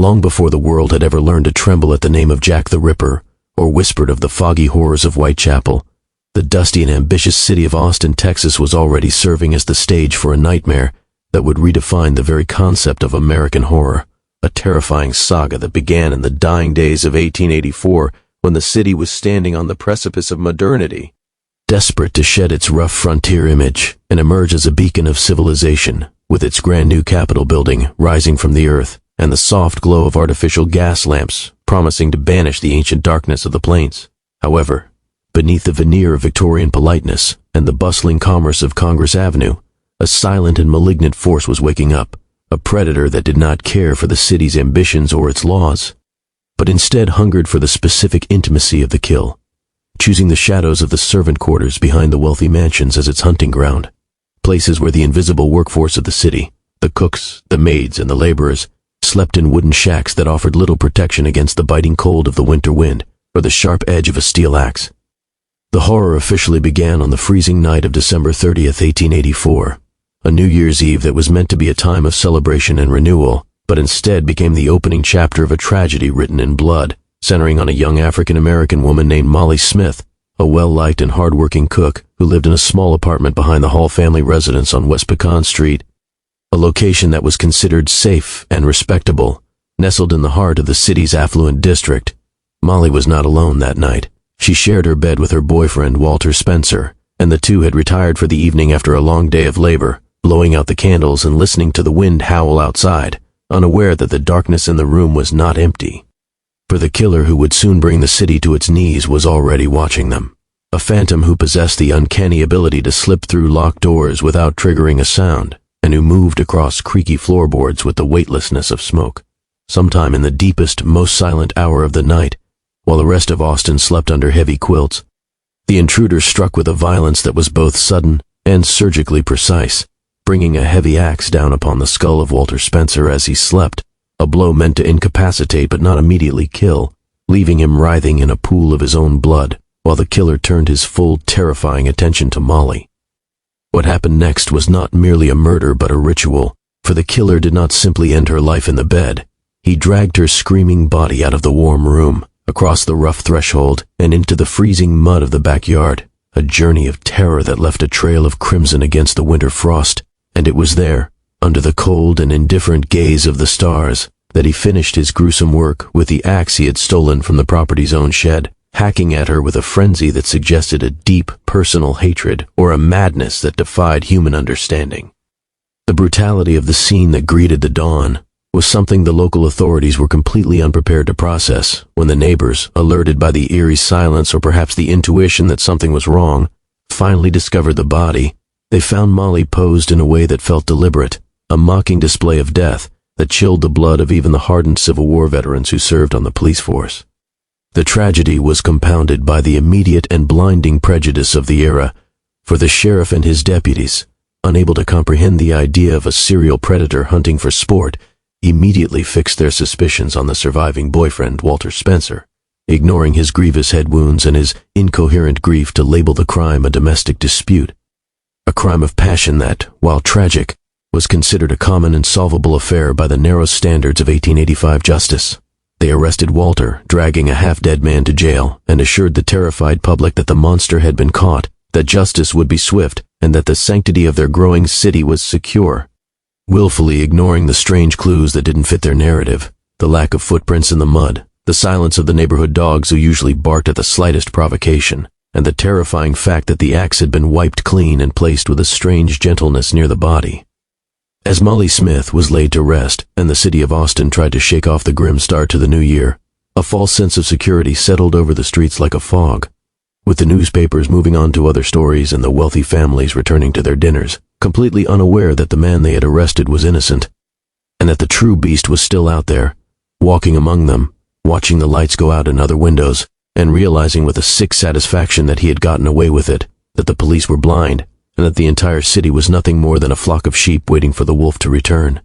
long before the world had ever learned to tremble at the name of Jack the Ripper, or whispered of the foggy horrors of Whitechapel. The dusty and ambitious city of Austin, Texas was already serving as the stage for a nightmare that would redefine the very concept of American horror, a terrifying saga that began in the dying days of 1884 when the city was standing on the precipice of modernity, desperate to shed its rough frontier image and emerge as a beacon of civilization, with its grand new Capitol building rising from the earth and the soft glow of artificial gas lamps promising to banish the ancient darkness of the plains. However, beneath the veneer of Victorian politeness and the bustling commerce of Congress Avenue, a silent and malignant force was waking up, a predator that did not care for the city's ambitions or its laws, but instead hungered for the specific intimacy of the kill, choosing the shadows of the servant quarters behind the wealthy mansions as its hunting ground, places where the invisible workforce of the city, the cooks, the maids, and the laborers, slept in wooden shacks that offered little protection against the biting cold of the winter wind or the sharp edge of a steel axe. The horror officially began on the freezing night of December 30th, 1884, a New Year's Eve that was meant to be a time of celebration and renewal, but instead became the opening chapter of a tragedy written in blood, centering on a young African-American woman named Molly Smith, a well-liked and hard-working cook who lived in a small apartment behind the Hall family residence on West Pecan Street, a location that was considered safe and respectable, nestled in the heart of the city's affluent district. Molly was not alone that night. She shared her bed with her boyfriend, Walter Spencer, and the two had retired for the evening after a long day of labor, blowing out the candles and listening to the wind howl outside, unaware that the darkness in the room was not empty. For the killer who would soon bring the city to its knees was already watching them, a phantom who possessed the uncanny ability to slip through locked doors without triggering a sound, and who moved across creaky floorboards with the weightlessness of smoke. Sometime in the deepest, most silent hour of the night, while the rest of Austin slept under heavy quilts, the intruder struck with a violence that was both sudden and surgically precise, bringing a heavy axe down upon the skull of Walter Spencer as he slept, a blow meant to incapacitate but not immediately kill, leaving him writhing in a pool of his own blood, while the killer turned his full, terrifying attention to Molly. What happened next was not merely a murder but a ritual, for the killer did not simply end her life in the bed. He dragged her screaming body out of the warm room, across the rough threshold, and into the freezing mud of the backyard, a journey of terror that left a trail of crimson against the winter frost, and it was there, under the cold and indifferent gaze of the stars, that he finished his gruesome work with the axe he had stolen from the property's own shed, hacking at her with a frenzy that suggested a deep personal hatred or a madness that defied human understanding. The brutality of the scene that greeted the dawn was something the local authorities were completely unprepared to process when the neighbors, alerted by the eerie silence or perhaps the intuition that something was wrong, finally discovered the body. They found Molly posed in a way that felt deliberate, a mocking display of death that chilled the blood of even the hardened Civil War veterans who served on the police force. The tragedy was compounded by the immediate and blinding prejudice of the era, for the sheriff and his deputies, unable to comprehend the idea of a serial predator hunting for sport, immediately fixed their suspicions on the surviving boyfriend, Walter Spencer, ignoring his grievous head wounds and his incoherent grief to label the crime a domestic dispute, a crime of passion that, while tragic, was considered a common and solvable affair by the narrow standards of 1885 justice. They arrested Walter, dragging a half-dead man to jail, and assured the terrified public that the monster had been caught, that justice would be swift, and that the sanctity of their growing city was secure. Willfully ignoring the strange clues that didn't fit their narrative, the lack of footprints in the mud, the silence of the neighborhood dogs who usually barked at the slightest provocation, and the terrifying fact that the axe had been wiped clean and placed with a strange gentleness near the body. As Molly Smith was laid to rest and the city of Austin tried to shake off the grim start to the new year, a false sense of security settled over the streets like a fog. With the newspapers moving on to other stories and the wealthy families returning to their dinners, completely unaware that the man they had arrested was innocent, and that the true beast was still out there, walking among them, watching the lights go out in other windows, and realizing with a sick satisfaction that he had gotten away with it, that the police were blind, and that the entire city was nothing more than a flock of sheep waiting for the wolf to return.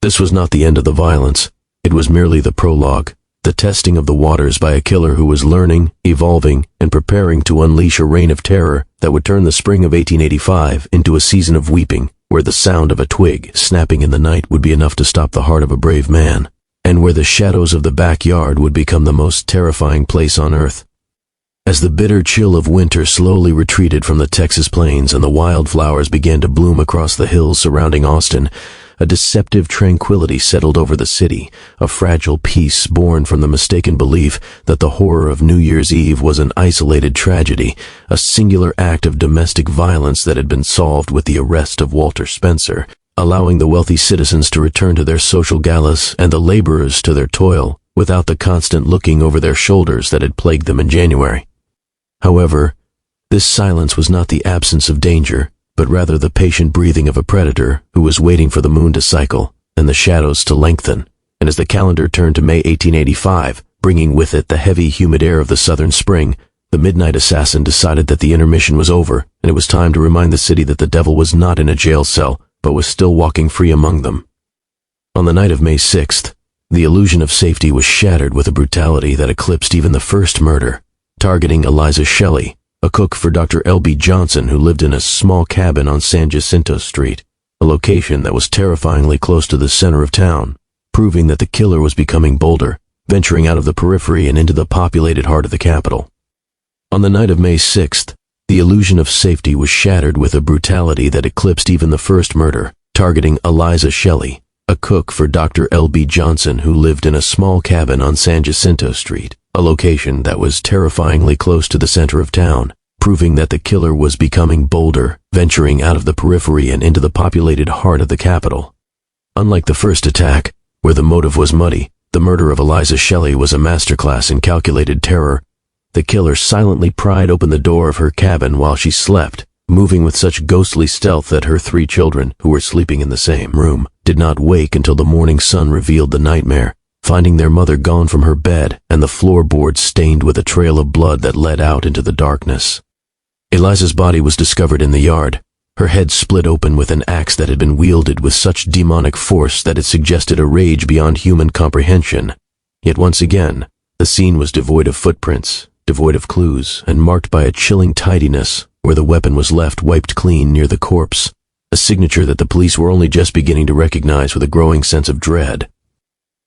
This was not the end of the violence. It was merely the prologue, the testing of the waters by a killer who was learning, evolving, and preparing to unleash a reign of terror that would turn the spring of 1885 into a season of weeping, where the sound of a twig snapping in the night would be enough to stop the heart of a brave man. and where the shadows of the backyard would become the most terrifying place on earth. As the bitter chill of winter slowly retreated from the Texas plains and the wildflowers began to bloom across the hills surrounding Austin, a deceptive tranquility settled over the city, a fragile peace born from the mistaken belief that the horror of New Year's Eve was an isolated tragedy, a singular act of domestic violence that had been solved with the arrest of Walter Spencer, allowing the wealthy citizens to return to their social galas and the laborers to their toil without the constant looking over their shoulders that had plagued them in January. However, this silence was not the absence of danger, but rather the patient breathing of a predator who was waiting for the moon to cycle and the shadows to lengthen. And as the calendar turned to May 1885, bringing with it the heavy, humid air of the southern spring, the midnight assassin decided that the intermission was over, and it was time to remind the city that the devil was not in a jail cell, but was still walking free among them. On the night of May 6th, the illusion of safety was shattered with a brutality that eclipsed even the first murder, targeting Eliza Shelley, a cook for Dr. L.B. Johnson who lived in a small cabin on San Jacinto Street, a location that was terrifyingly close to the center of town, proving that the killer was becoming bolder, venturing out of the periphery and into the populated heart of the capital. On the night of May 6th, the illusion of safety was shattered with a brutality that eclipsed even the first murder, targeting Eliza Shelley, a cook for Dr. L.B. Johnson who lived in a small cabin on San Jacinto Street, a location that was terrifyingly close to the center of town, proving that the killer was becoming bolder, venturing out of the periphery and into the populated heart of the capital. Unlike the first attack, where the motive was muddy, the murder of Eliza Shelley was a masterclass in calculated terror. The killer silently pried open the door of her cabin while she slept, moving with such ghostly stealth that her 3 children, who were sleeping in the same room, did not wake until the morning sun revealed the nightmare, finding their mother gone from her bed and the floorboards stained with a trail of blood that led out into the darkness. Eliza's body was discovered in the yard, her head split open with an axe that had been wielded with such demonic force that it suggested a rage beyond human comprehension. Yet once again, the scene was devoid of footprints, devoid of clues, and marked by a chilling tidiness where the weapon was left wiped clean near the corpse, a signature that the police were only just beginning to recognize with a growing sense of dread.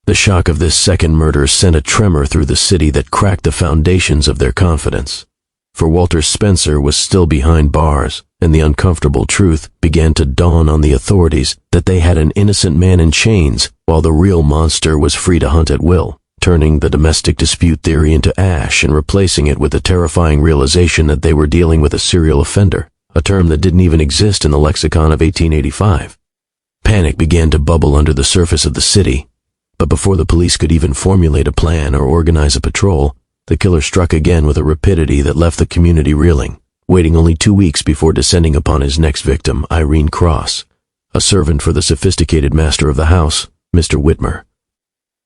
The shock of this second murder sent a tremor through the city that cracked the foundations of their confidence. For Walter Spencer was still behind bars, and the uncomfortable truth began to dawn on the authorities that they had an innocent man in chains, while the real monster was free to hunt at will, turning the domestic dispute theory into ash and replacing it with the terrifying realization that they were dealing with a serial offender, a term that didn't even exist in the lexicon of 1885. Panic began to bubble under the surface of the city, but before the police could even formulate a plan or organize a patrol, the killer struck again with a rapidity that left the community reeling, waiting only 2 weeks before descending upon his next victim, Irene Cross, a servant for the sophisticated master of the house, Mr. Whitmer.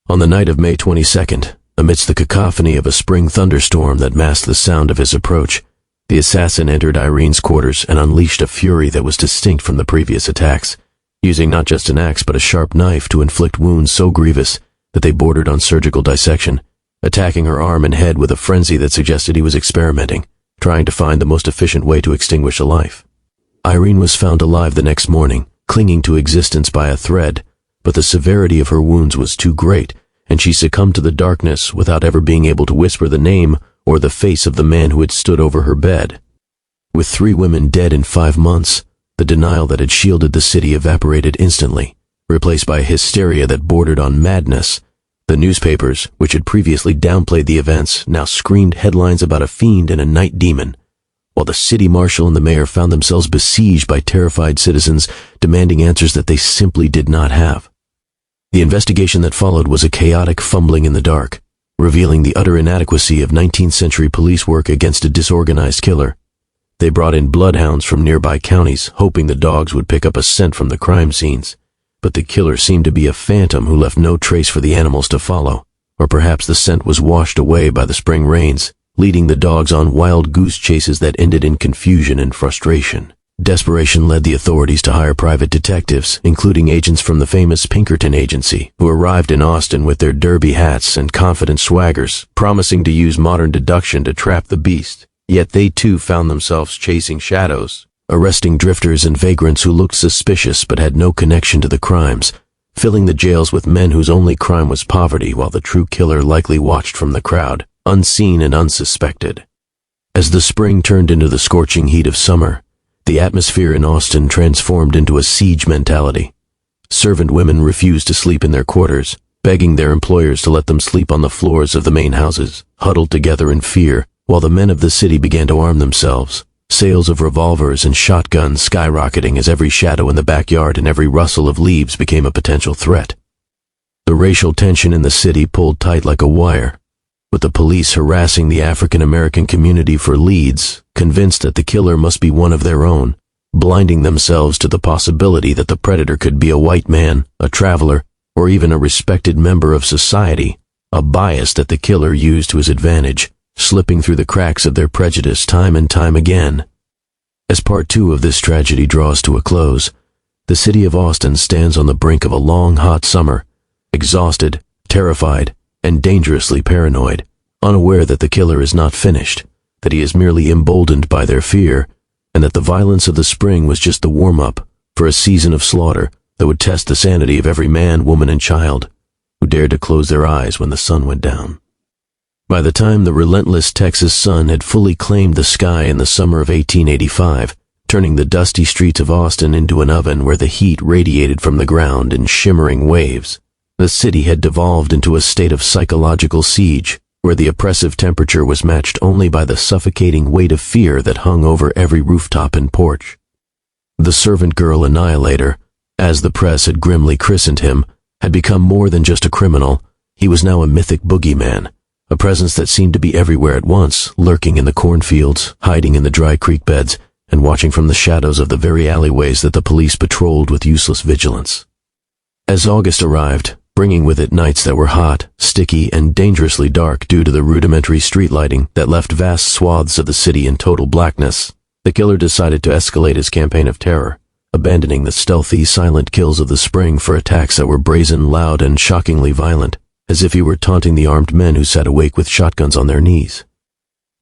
On the night of May 22nd, amidst the cacophony of a spring thunderstorm that masked the sound of his approach, the assassin entered Irene's quarters and unleashed a fury that was distinct from the previous attacks, using not just an axe but a sharp knife to inflict wounds so grievous that they bordered on surgical dissection, attacking her arm and head with a frenzy that suggested he was experimenting, trying to find the most efficient way to extinguish a life. Irene was found alive the next morning, clinging to existence by a thread, but the severity of her wounds was too great, and she succumbed to the darkness without ever being able to whisper the name or the face of the man who had stood over her bed. With 3 women dead in 5 months, the denial that had shielded the city evaporated instantly, replaced by a hysteria that bordered on madness. The newspapers, which had previously downplayed the events, now screamed headlines about a fiend and a night demon, while the city marshal and the mayor found themselves besieged by terrified citizens demanding answers that they simply did not have. The investigation that followed was a chaotic fumbling in the dark, revealing the utter inadequacy of 19th century police work against a disorganized killer. They brought in bloodhounds from nearby counties, hoping the dogs would pick up a scent from the crime scenes. But the killer seemed to be a phantom who left no trace for the animals to follow, or perhaps the scent was washed away by the spring rains, leading the dogs on wild goose chases that ended in confusion and frustration. Desperation led the authorities to hire private detectives, including agents from the famous Pinkerton Agency, who arrived in Austin with their derby hats and confident swaggers, promising to use modern deduction to trap the beast. Yet they too found themselves chasing shadows, arresting drifters and vagrants who looked suspicious but had no connection to the crimes, filling the jails with men whose only crime was poverty, while the true killer likely watched from the crowd, unseen and unsuspected. As the spring turned into the scorching heat of summer, the atmosphere in Austin transformed into a siege mentality. Servant women refused to sleep in their quarters, begging their employers to let them sleep on the floors of the main houses, huddled together in fear, while the men of the city began to arm themselves, sales of revolvers and shotguns skyrocketing as every shadow in the backyard and every rustle of leaves became a potential threat. The racial tension in the city pulled tight like a wire, with the police harassing the African American community for leads, convinced that the killer must be one of their own, blinding themselves to the possibility that the predator could be a white man, a traveler, or even a respected member of society, a bias that the killer used to his advantage, slipping through the cracks of their prejudice time and time again. As part 2 of this tragedy draws to a close, the city of Austin stands on the brink of a long, hot summer, exhausted, terrified, and dangerously paranoid, unaware that the killer is not finished, that he is merely emboldened by their fear, and that the violence of the spring was just the warm-up for a season of slaughter that would test the sanity of every man, woman, and child who dared to close their eyes when the sun went down. By the time the relentless Texas sun had fully claimed the sky in the summer of 1885, turning the dusty streets of Austin into an oven where the heat radiated from the ground in shimmering waves, the city had devolved into a state of psychological siege, where the oppressive temperature was matched only by the suffocating weight of fear that hung over every rooftop and porch. The servant girl annihilator, as the press had grimly christened him, had become more than just a criminal. He was now a mythic boogeyman, a presence that seemed to be everywhere at once, lurking in the cornfields, hiding in the dry creek beds, and watching from the shadows of the very alleyways that the police patrolled with useless vigilance. As August arrived, bringing with it nights that were hot, sticky, and dangerously dark due to the rudimentary street lighting that left vast swaths of the city in total blackness, the killer decided to escalate his campaign of terror, abandoning the stealthy, silent kills of the spring for attacks that were brazen, loud, and shockingly violent, as if he were taunting the armed men who sat awake with shotguns on their knees.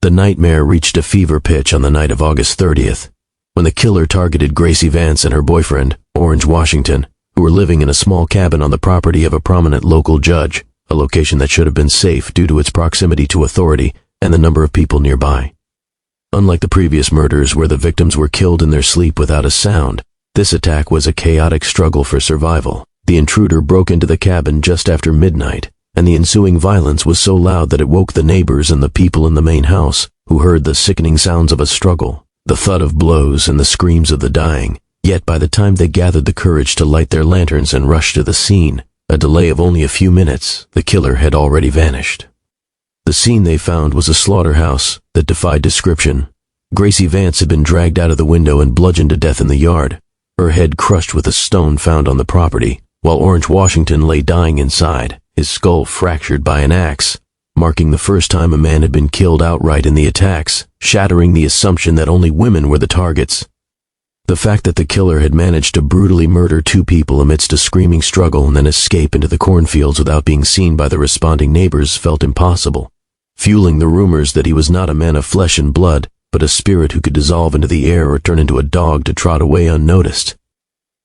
The nightmare reached a fever pitch on the night of August 30th, when the killer targeted Gracie Vance and her boyfriend, Orange Washington, who were living in a small cabin on the property of a prominent local judge, a location that should have been safe due to its proximity to authority and the number of people nearby. Unlike the previous murders where the victims were killed in their sleep without a sound, this attack was a chaotic struggle for survival. The intruder broke into the cabin just after midnight, and the ensuing violence was so loud that it woke the neighbors and the people in the main house, who heard the sickening sounds of a struggle, the thud of blows and the screams of the dying. Yet by the time they gathered the courage to light their lanterns and rush to the scene, a delay of only a few minutes, the killer had already vanished. The scene they found was a slaughterhouse that defied description. Gracie Vance had been dragged out of the window and bludgeoned to death in the yard, her head crushed with a stone found on the property, while Orange Washington lay dying inside, his skull fractured by an axe, marking the first time a man had been killed outright in the attacks, shattering the assumption that only women were the targets. The fact that the killer had managed to brutally murder 2 people amidst a screaming struggle and then escape into the cornfields without being seen by the responding neighbors felt impossible, fueling the rumors that he was not a man of flesh and blood, but a spirit who could dissolve into the air or turn into a dog to trot away unnoticed.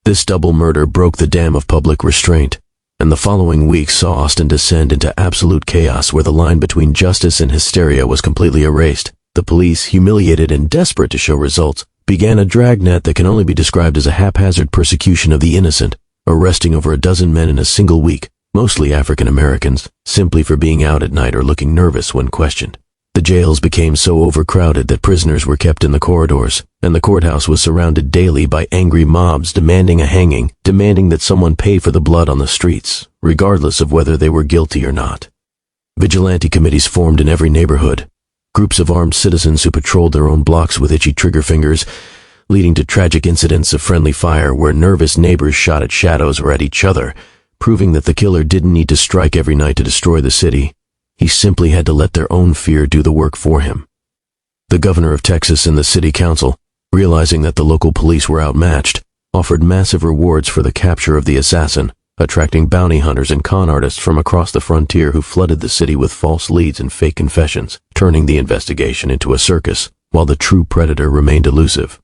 This double murder broke the dam of public restraint, and the following week saw Austin descend into absolute chaos where the line between justice and hysteria was completely erased. The police, humiliated and desperate to show results, began a dragnet that can only be described as a haphazard persecution of the innocent, arresting over a dozen men in a single week, mostly African Americans, simply for being out at night or looking nervous when questioned. The jails became so overcrowded that prisoners were kept in the corridors, and the courthouse was surrounded daily by angry mobs demanding a hanging, demanding that someone pay for the blood on the streets, regardless of whether they were guilty or not. Vigilante committees formed in every neighborhood, groups of armed citizens who patrolled their own blocks with itchy trigger fingers, leading to tragic incidents of friendly fire where nervous neighbors shot at shadows or at each other, proving that the killer didn't need to strike every night to destroy the city. He simply had to let their own fear do the work for him. The governor of Texas and the city council, realizing that the local police were outmatched, offered massive rewards for the capture of the assassin, attracting bounty hunters and con artists from across the frontier who flooded the city with false leads and fake confessions, turning the investigation into a circus, while the true predator remained elusive.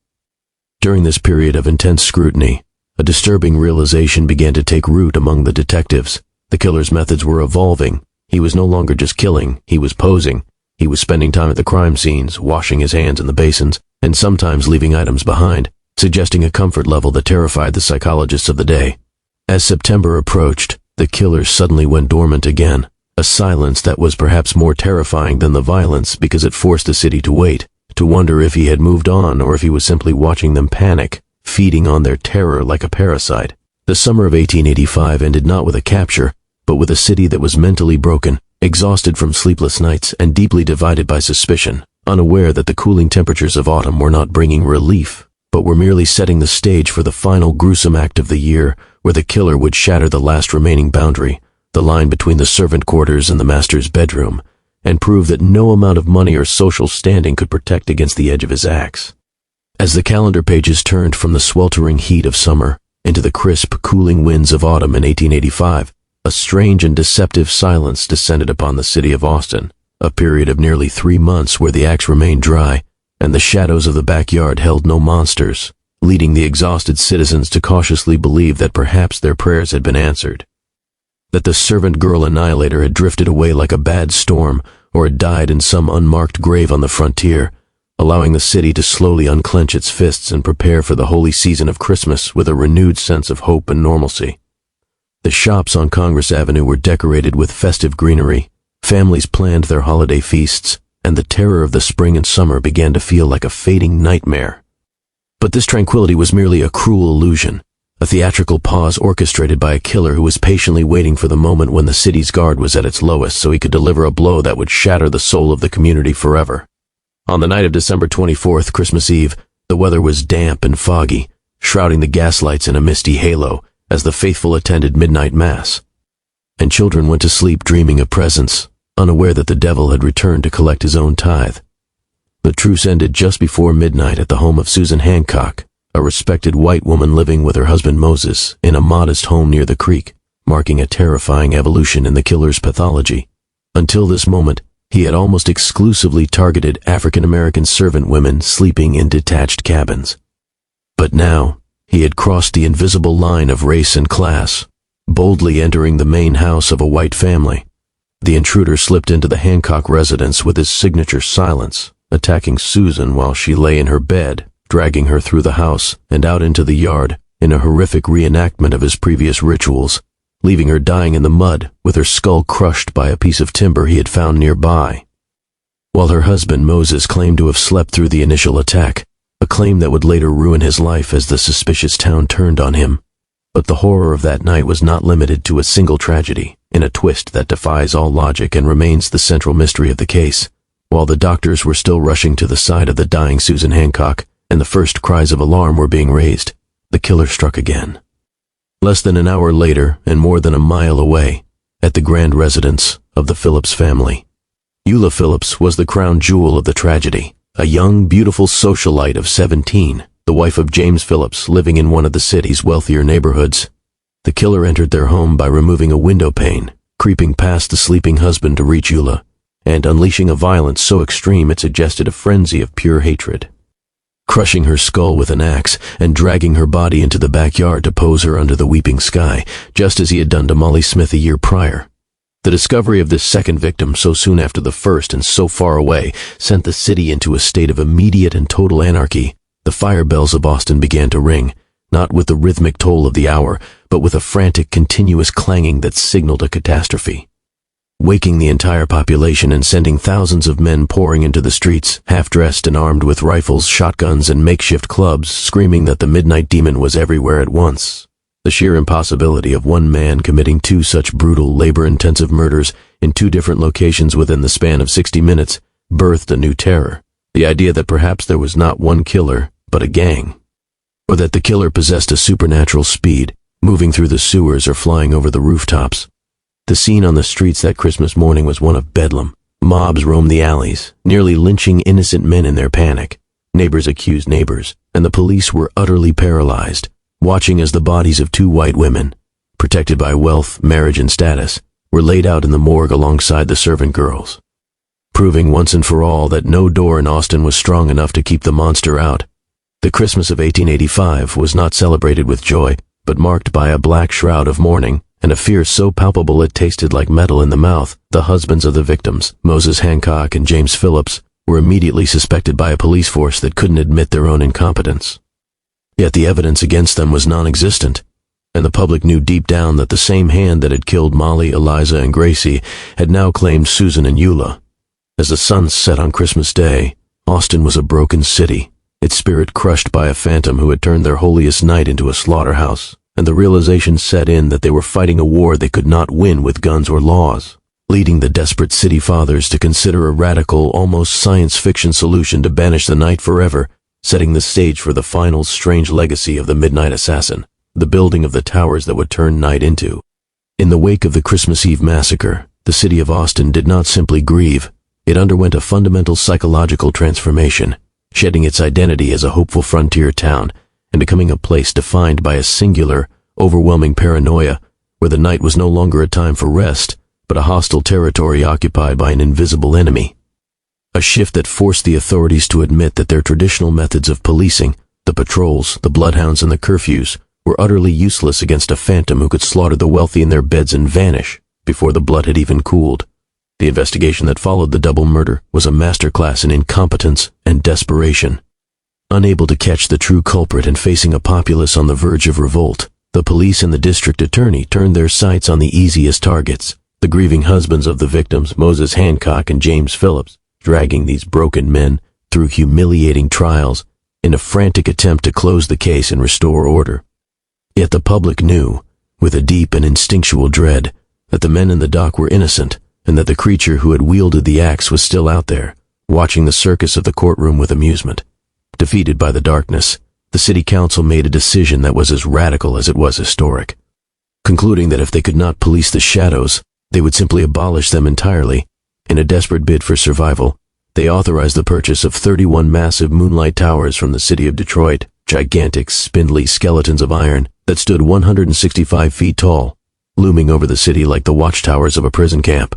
During this period of intense scrutiny, A disturbing realization began to take root among the detectives. The killer's methods were evolving. He was no longer just killing, he was posing. He was spending time at the crime scenes, washing his hands in the basins, and sometimes leaving items behind, suggesting a comfort level that terrified the psychologists of the day. As September approached, the killer suddenly went dormant again, a silence that was perhaps more terrifying than the violence because it forced the city to wait, to wonder if he had moved on or if he was simply watching them panic, feeding on their terror like a parasite. The summer of 1885 ended not with a capture, but with a city that was mentally broken, exhausted from sleepless nights, and deeply divided by suspicion, unaware that the cooling temperatures of autumn were not bringing relief, but were merely setting the stage for the final gruesome act of the year, where the killer would shatter the last remaining boundary, the line between the servant quarters and the master's bedroom, and prove that no amount of money or social standing could protect against the edge of his axe. As the calendar pages turned from the sweltering heat of summer into the crisp, cooling winds of autumn in 1885, a strange and deceptive silence descended upon the city of Austin, a period of nearly 3 months where the axe remained dry, and the shadows of the backyard held no monsters, leading the exhausted citizens to cautiously believe that perhaps their prayers had been answered. That the servant girl annihilator had drifted away like a bad storm, or had died in some unmarked grave on the frontier, allowing the city to slowly unclench its fists and prepare for the holy season of Christmas with a renewed sense of hope and normalcy. The shops on Congress Avenue were decorated with festive greenery, families planned their holiday feasts, and the terror of the spring and summer began to feel like a fading nightmare. But this tranquility was merely a cruel illusion, a theatrical pause orchestrated by a killer who was patiently waiting for the moment when the city's guard was at its lowest so he could deliver a blow that would shatter the soul of the community forever. On the night of December 24th, Christmas Eve, the weather was damp and foggy, shrouding the gaslights in a misty halo as the faithful attended midnight mass. And children went to sleep dreaming of presents, unaware that the devil had returned to collect his own tithe. The truce ended just before midnight at the home of Susan Hancock, a respected white woman living with her husband Moses in a modest home near the creek, marking a terrifying evolution in the killer's pathology. Until this moment, he had almost exclusively targeted African-American servant women sleeping in detached cabins. But now, he had crossed the invisible line of race and class, boldly entering the main house of a white family. The intruder slipped into the Hancock residence with his signature silence, attacking Susan while she lay in her bed, dragging her through the house and out into the yard in a horrific reenactment of his previous rituals, leaving her dying in the mud with her skull crushed by a piece of timber he had found nearby. While her husband Moses claimed to have slept through the initial attack, a claim that would later ruin his life as the suspicious town turned on him. But the horror of that night was not limited to a single tragedy, in a twist that defies all logic and remains the central mystery of the case. While the doctors were still rushing to the side of the dying Susan Hancock, and the first cries of alarm were being raised, the killer struck again. Less than an hour later, and more than a mile away, at the grand residence of the Phillips family. Eula Phillips was the crown jewel of the tragedy, a young, beautiful socialite of 17, the wife of James Phillips, living in one of the city's wealthier neighborhoods. The killer entered their home by removing a window pane, creeping past the sleeping husband to reach Eula, and unleashing a violence so extreme it suggested a frenzy of pure hatred. Crushing her skull with an axe and dragging her body into the backyard to pose her under the weeping sky, just as he had done to Molly Smith a year prior. The discovery of this second victim so soon after the first and so far away sent the city into a state of immediate and total anarchy. The fire bells of Austin began to ring, not with the rhythmic toll of the hour, but with a frantic, continuous clanging that signaled a catastrophe, waking the entire population and sending thousands of men pouring into the streets, half-dressed and armed with rifles, shotguns, and makeshift clubs, screaming that the midnight demon was everywhere at once. The sheer impossibility of one man committing 2 such brutal, labor-intensive murders in 2 different locations within the span of 60 minutes birthed a new terror, the idea that perhaps there was not one killer, but a gang, or that the killer possessed a supernatural speed, moving through the sewers or flying over the rooftops. The scene on the streets that Christmas morning was one of bedlam. Mobs roamed the alleys, nearly lynching innocent men in their panic. Neighbors accused neighbors, and the police were utterly paralyzed, watching as the bodies of 2 white women, protected by wealth, marriage, and status, were laid out in the morgue alongside the servant girls, proving once and for all that no door in Austin was strong enough to keep the monster out. The Christmas of 1885 was not celebrated with joy, but marked by a black shroud of mourning and a fear so palpable it tasted like metal in the mouth. The husbands of the victims, Moses Hancock and James Phillips, were immediately suspected by a police force that couldn't admit their own incompetence. Yet the evidence against them was non-existent, and the public knew deep down that the same hand that had killed Molly, Eliza, and Gracie had now claimed Susan and Eula. As the sun set on Christmas Day, Austin was a broken city, its spirit crushed by a phantom who had turned their holiest night into a slaughterhouse, and the realization set in that they were fighting a war they could not win with guns or laws, leading the desperate city fathers to consider a radical, almost science fiction solution to banish the night forever, setting the stage for the final strange legacy of the Midnight Assassin, the building of the towers that would turn night into. In the wake of the Christmas Eve massacre, the city of Austin did not simply grieve, it underwent a fundamental psychological transformation, shedding its identity as a hopeful frontier town and becoming a place defined by a singular, overwhelming paranoia where the night was no longer a time for rest, but a hostile territory occupied by an invisible enemy. A shift that forced the authorities to admit that their traditional methods of policing, the patrols, the bloodhounds, and the curfews, were utterly useless against a phantom who could slaughter the wealthy in their beds and vanish before the blood had even cooled. The investigation that followed the double murder was a masterclass in incompetence and desperation. Unable to catch the true culprit and facing a populace on the verge of revolt, the police and the district attorney turned their sights on the easiest targets, the grieving husbands of the victims, Moses Hancock and James Phillips, dragging these broken men through humiliating trials in a frantic attempt to close the case and restore order. Yet the public knew, with a deep and instinctual dread, that the men in the dock were innocent, and that the creature who had wielded the axe was still out there, watching the circus of the courtroom with amusement. Defeated by the darkness, the city council made a decision that was as radical as it was historic. Concluding that if they could not police the shadows, they would simply abolish them entirely. In a desperate bid for survival, they authorized the purchase of 31 massive moonlight towers from the city of Detroit, gigantic, spindly skeletons of iron that stood 165 feet tall, looming over the city like the watchtowers of a prison camp.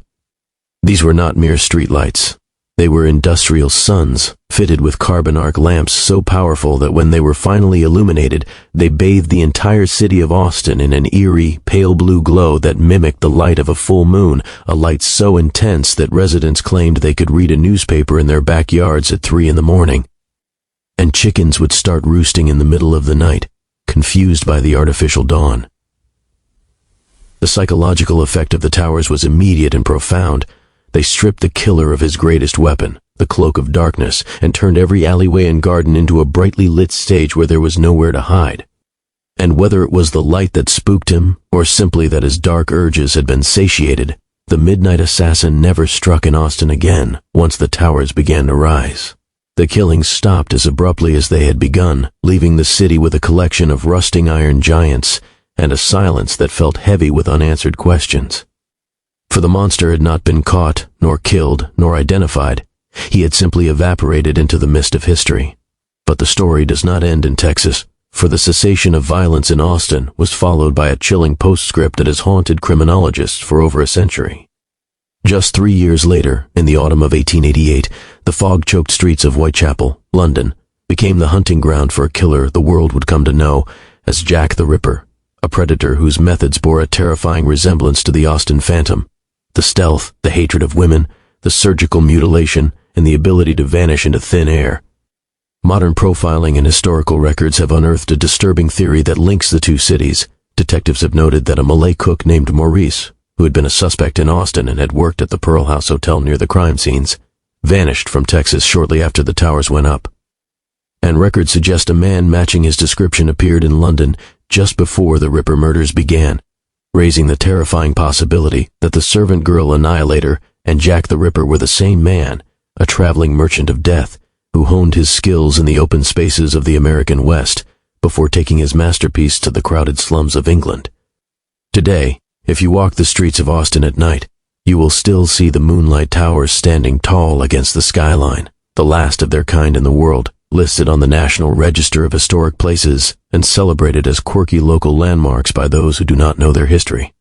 These were not mere streetlights. They were industrial suns, fitted with carbon arc lamps so powerful that when they were finally illuminated, they bathed the entire city of Austin in an eerie, pale blue glow that mimicked the light of a full moon, a light so intense that residents claimed they could read a newspaper in their backyards at 3 in the morning. And chickens would start roosting in the middle of the night, confused by the artificial dawn. The psychological effect of the towers was immediate and profound. They stripped the killer of his greatest weapon, the cloak of darkness, and turned every alleyway and garden into a brightly lit stage where there was nowhere to hide. And whether it was the light that spooked him, or simply that his dark urges had been satiated, the Midnight Assassin never struck in Austin again once the towers began to rise. The killings stopped as abruptly as they had begun, leaving the city with a collection of rusting iron giants and a silence that felt heavy with unanswered questions. For the monster had not been caught, nor killed, nor identified. He had simply evaporated into the mist of history. But the story does not end in Texas, for the cessation of violence in Austin was followed by a chilling postscript that has haunted criminologists for over a century. Just 3 years later, in the autumn of 1888, the fog-choked streets of Whitechapel, London, became the hunting ground for a killer the world would come to know as Jack the Ripper, a predator whose methods bore a terrifying resemblance to the Austin Phantom. The stealth, the hatred of women, the surgical mutilation, and the ability to vanish into thin air. Modern profiling and historical records have unearthed a disturbing theory that links the two cities. Detectives have noted that a Malay cook named Maurice, who had been a suspect in Austin and had worked at the Pearl House Hotel near the crime scenes, vanished from Texas shortly after the towers went up. And records suggest a man matching his description appeared in London just before the Ripper murders began, raising the terrifying possibility that the servant girl annihilator and Jack the Ripper were the same man, a traveling merchant of death, who honed his skills in the open spaces of the American West before taking his masterpiece to the crowded slums of England. Today, if you walk the streets of Austin at night, you will still see the moonlight towers standing tall against the skyline, the last of their kind in the world, listed on the National Register of Historic Places and celebrated as quirky local landmarks by those who do not know their history.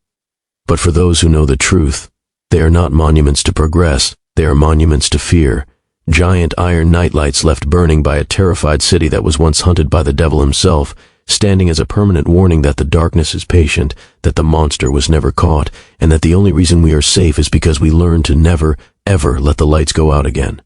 But for those who know the truth, they are not monuments to progress, they are monuments to fear, giant iron nightlights left burning by a terrified city that was once hunted by the devil himself, standing as a permanent warning that the darkness is patient, that the monster was never caught, and that the only reason we are safe is because we learn to never, ever let the lights go out again.